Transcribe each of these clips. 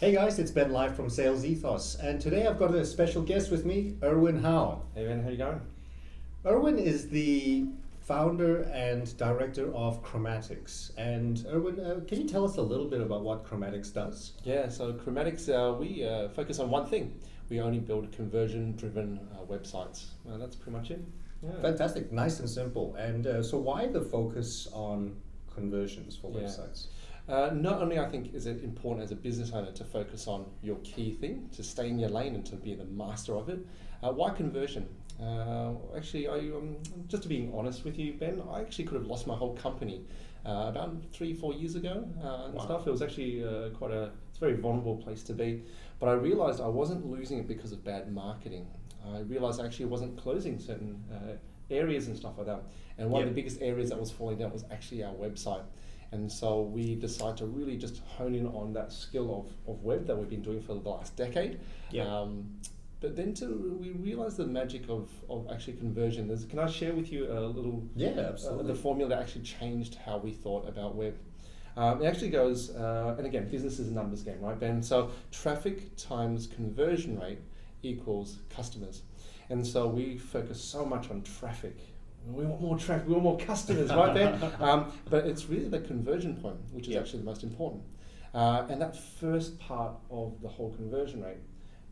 Hey guys, it's Ben live from Sales Ethos, and today I've got a special guest with me, Erwin Howe. Hey Ben, how you going? Erwin is the founder and director of Chromatics. And Erwin, can you tell us a little bit about what Chromatics does? Yeah, so Chromatics, we focus on one thing. We only build conversion-driven websites. That's pretty much it. Yeah. Fantastic, nice and simple. And so why the focus on conversions for Yeah. websites? Not only I think is it important as a business owner to focus on your key thing, to stay in your lane and to be the master of it. Why conversion? Just to be honest with you, Ben, I actually could have lost my whole company about 3-4 years ago and Wow. stuff. It was actually it's a very vulnerable place to be. But I realized I wasn't losing it because of bad marketing. I realized I actually wasn't closing certain areas and stuff like that. And one of Yep. the biggest areas that was falling down was actually our website. And so we decided to really just hone in on that skill of web that we've been doing for the last decade. Yeah. But then we realized the magic of actually conversion. Can I share with you a little Yeah, the absolutely. formula that actually changed how we thought about web? It actually goes, and again, business is a numbers game, right, Ben? So traffic times conversion rate equals customers. And so we focus so much on traffic. We want more traffic, we want more customers, right, Ben? But it's really the conversion point, which is Yeah. actually the most important. And that first part of the whole conversion rate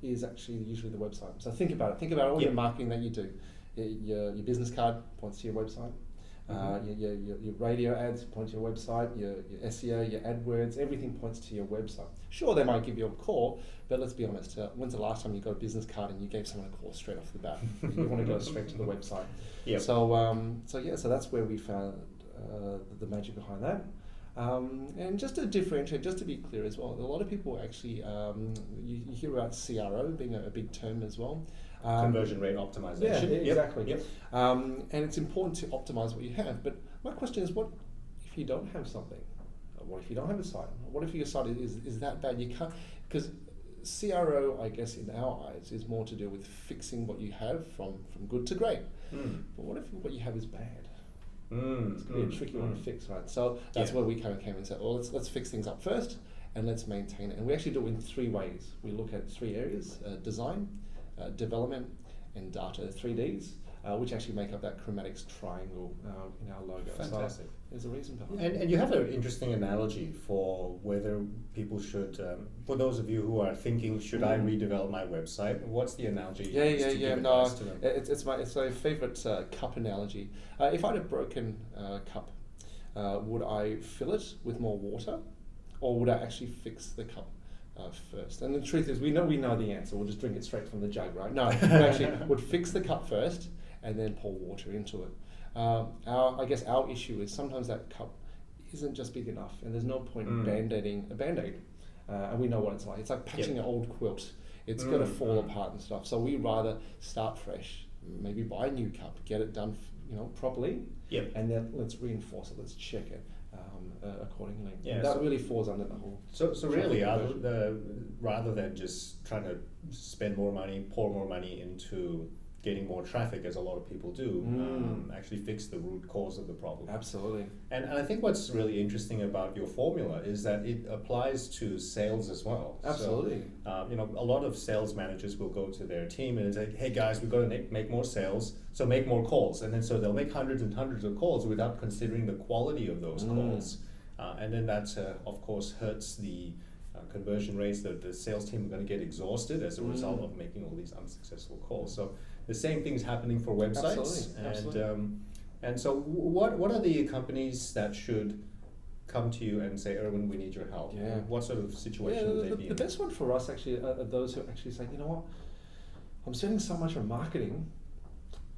is actually usually the website. So think about it. Think about all Yeah. your marketing that you do. Your business card points to your website. Your radio ads point to your website. Your SEO, your AdWords, everything points to your website. Sure, they might give you a call, but let's be honest. When's the last time you got a business card and you gave someone a call straight off the bat? You want to go straight to the website. Yep. So that's where we found the magic behind that. And just to differentiate, just to be clear as well, a lot of people actually, you hear about CRO being a big term as well. Conversion rate optimization. Yeah, exactly. Yep. And it's important to optimize what you have. But my question is, what if you don't have something? What if you don't have a site? What if your site is that bad? You can't, because CRO, I guess, in our eyes, is more to do with fixing what you have from good to great. But what if what you have is bad? It's going to be a tricky one to fix, right? So that's where we kind of came and said, well, let's fix things up first and let's maintain it. And we actually do it in 3 ways. We look at 3 areas: design, development, and data. 3 Ds, which actually make up that Chromatics triangle in our logo. Fantastic. So there's a reason behind it. And you have an interesting analogy for whether people should, for those of you who are thinking, should I redevelop my website? What's the analogy? you use to give No, advice to them? it's my favorite cup analogy. If I had a broken cup, would I fill it with more water, or would I actually fix the cup first? And the truth is, we know the answer. We'll just drink it straight from the jug, right? No, we actually would fix the cup first and then pour water into it. I guess our issue is sometimes that cup isn't just big enough, and there's no point in band-aiding a band-aid. And we know what it's like. It's like patching an old quilt. It's going to fall apart and stuff. So we rather start fresh, maybe buy a new cup, get it done, properly, Yep. and then let's reinforce it. Let's check it accordingly. Yeah, And that so- really falls under the whole. So really, conversion. rather than just trying to spend more money, pour more money into getting more traffic, as a lot of people do, actually fix the root cause of the problem. Absolutely. And I think what's really interesting about your formula is that it applies to sales as well. Absolutely. So, a lot of sales managers will go to their team and say, hey guys, we've got to make more sales, so make more calls. And then so they'll make hundreds and hundreds of calls without considering the quality of those calls. And then that, of course, hurts the conversion rates. The sales team are going to get exhausted as a result of making all these unsuccessful calls. So the same thing's happening for websites. Absolutely. And so what are the companies that should come to you and say, Erwin, we need your help? Yeah. What sort of situation would they be the in? best one for us actually are those who actually say, you know what, I'm spending so much on marketing,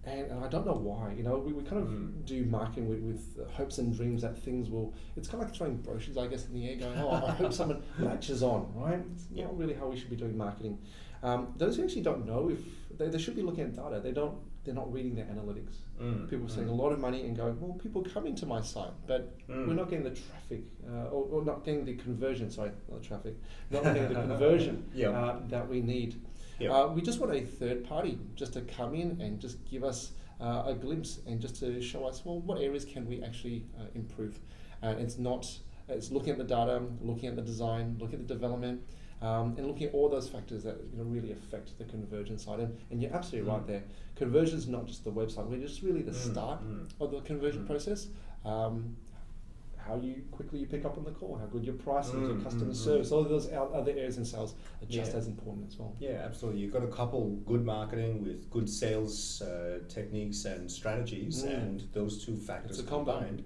and I don't know why. We kind of do marketing with hopes and dreams that things will. It's kind of like throwing brochures, I guess, in the air, going, "Oh, I hope someone latches on." Right? It's not really how we should be doing marketing. Those who actually don't know, if they should be looking at data. They're not reading their analytics. People are spending a lot of money and going, well, people coming to my site, but we're not getting the traffic, or not getting the conversion. Sorry, not the traffic. Not getting the conversion that we need. We just want a third party just to come in and just give us a glimpse and just to show us, well, what areas can we actually improve. It's looking at the data, looking at the design, looking at the development, and looking at all those factors that really affect the conversion side. And you're absolutely right there. Conversion is not just the website; we're just really the start of the conversion process. How quickly you pick up on the call, how good your pricing, your customer service, all of those other areas in sales are just as important as well. Yeah, absolutely. You've got to couple good marketing with good sales techniques and strategies, and those two factors combined,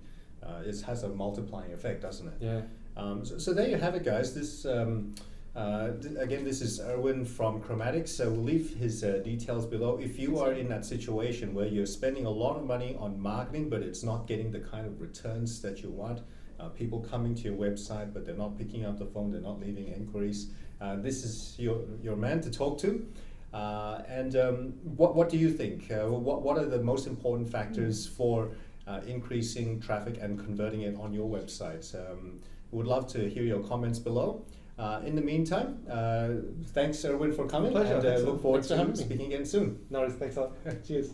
it has a multiplying effect, doesn't it? Yeah. So there you have it, guys. This again, this is Erwin from Chromatics. So we'll leave his details below. If you are in that situation where you're spending a lot of money on marketing, but it's not getting the kind of returns that you want, people coming to your website, but they're not picking up the phone, they're not leaving inquiries, this is your man to talk to. What do you think? What are the most important factors for increasing traffic and converting it on your website? We would love to hear your comments below. In the meantime, thanks Erwin for coming. Pleasure. And look forward to speaking again soon. No worries, thanks a lot. Cheers.